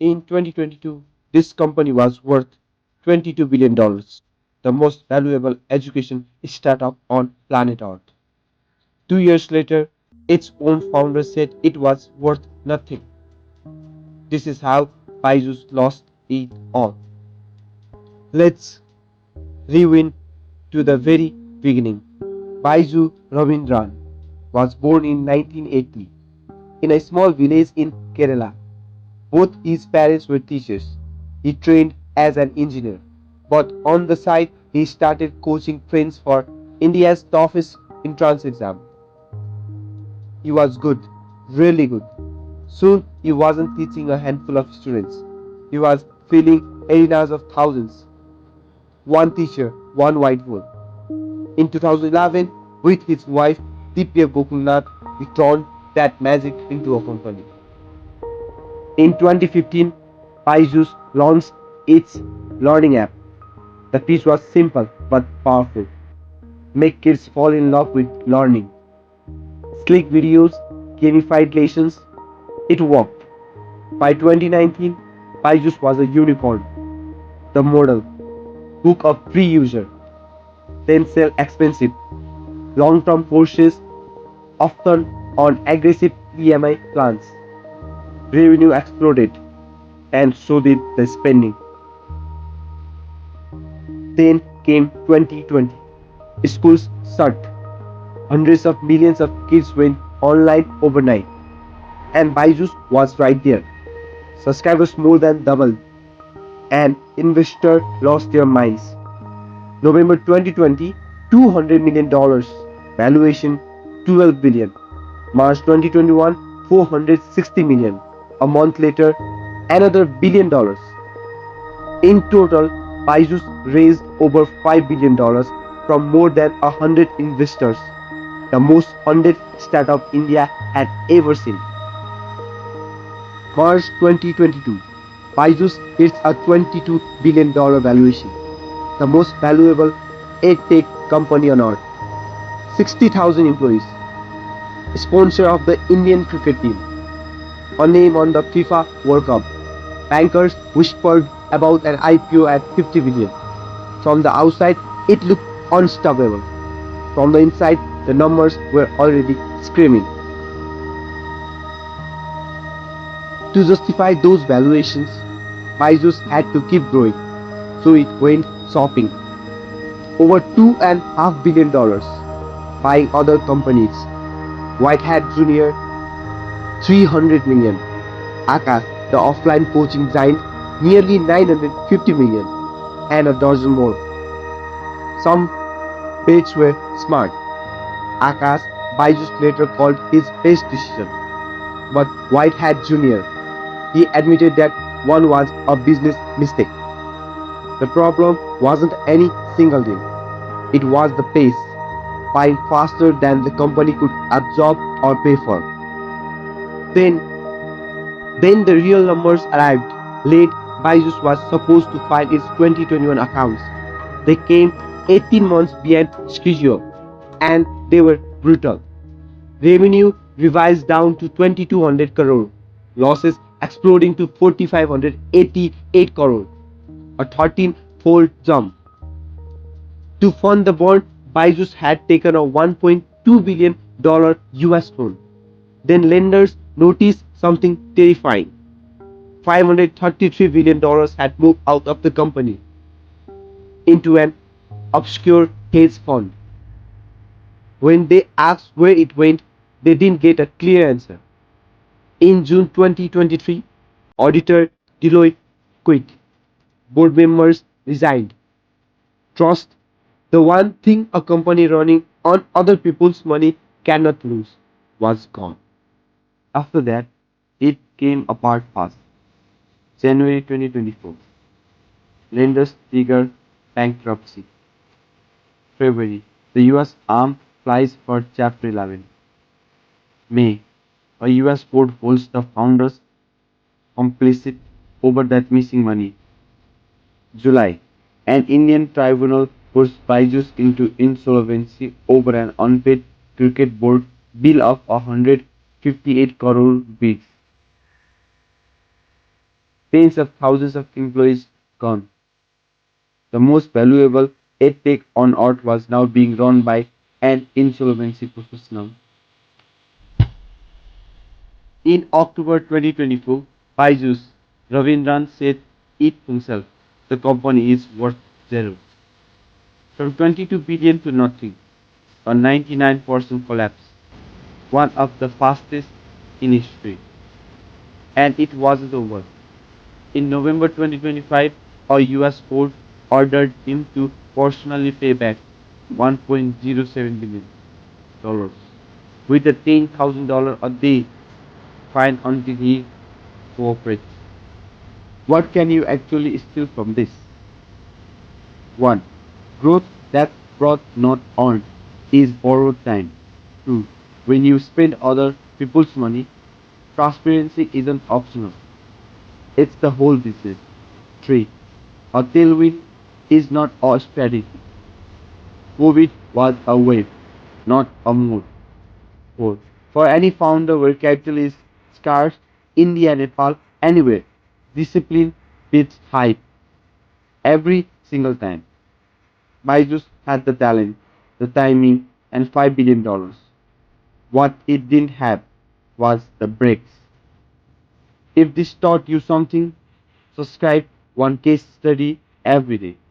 In 2022, this company was worth $22 billion, the most valuable education startup on planet Earth. 2 years later, its own founder said it was worth nothing. This is how BYJU'S lost it all. Let's rewind to the very beginning. Baiju Ravindran was born in 1980 in a small village in Kerala. Both his parents were teachers. He trained as an engineer, but on the side he started coaching friends for India's toughest entrance exam. He was good, really good. Soon he wasn't teaching a handful of students. He was filling arenas of thousands. One teacher, one whiteboard. In 2011, with his wife Divya Gokulnath, he turned that magic into a company. In 2015, BYJU'S launched its learning app. The pitch was simple but powerful. Make kids fall in love with learning. Slick videos, gamified lessons. It worked. By 2019, BYJU'S was a unicorn. The model: book a free user, then sell expensive, long-term courses, often on aggressive EMI plans. Revenue exploded, and so did the spending. Then came 2020. Schools shut. Hundreds of millions of kids went online overnight. And BYJU'S was right there. Subscribers more than doubled. And investors lost their minds. November 2020, $200 million. Valuation 12 billion. March 2021, 460 million. A month later, another $1 billion. In total, BYJU'S raised over $5 billion from more than 100 investors, the most funded startup India had ever seen. March 2022, BYJU'S hits a $22 billion valuation, the most valuable EdTech company on earth. 60,000 employees, sponsor of the Indian cricket team, a name on the FIFA World Cup. Bankers whispered about an IPO at 50 billion. From the outside, it looked unstoppable. From the inside, the numbers were already screaming. To justify those valuations, BYJU'S had to keep growing, so it went shopping. Over $2.5 billion, buying other companies. Whitehead Jr., 300 million. Akash, the offline coaching giant, nearly 950 million, and a dozen more. Some bets were smart. Akash, BYJU'S later called his best decision. But Whitehead Jr., he admitted that one was a business mistake. The problem wasn't any single deal. It was the pace, buying faster than the company could absorb or pay for. Then, then the real numbers arrived. Late, BYJU'S was supposed to file its 2021 accounts. They came 18 months behind schedule, and they were brutal. Revenue revised down to 2200 crore. Losses exploding to 4588 crore, a 13-fold jump. To fund the bond, BYJU'S had taken a $1.2 billion US loan. Then lenders noticed something terrifying. $533 billion had moved out of the company into an obscure hedge fund. When they asked where it went, they didn't get a clear answer. In June 2023, auditor Deloitte quit. Board members resigned. Trust, the one thing a company running on other people's money cannot lose, was gone. After that, it came apart fast. January 2024, lenders trigger bankruptcy. February, the US arm flies for Chapter 11. May, a US court holds the founders complicit over that missing money. July, an Indian tribunal puts BYJU'S into insolvency over an unpaid cricket board bill of 158 crore rupees. tens of thousands of employees gone. The most valuable EdTech on earth was now being run by an insolvency professional. In October 2024, BYJU'S Ravindran said it himself, the company is worth zero. From 22 billion to nothing, a 99% collapse, one of the fastest in history. And it wasn't over. In November 2025, a US court ordered him to personally pay back $1.07 billion with a $10,000 a day fine until he cooperates. What can you actually steal from this? 1. Growth that brought not earned is borrowed time. 2. When you spend other people's money, transparency isn't optional. It's the whole business. 3. A tailwind is not a strategy. COVID was a wave, not a mood. 4. For any founder where capital is scarce, India, Nepal, anywhere, discipline beats hype every single time. BYJU'S had the talent, the timing, and $5 billion. What it didn't have was the breaks. If this taught you something, subscribe one case study every day.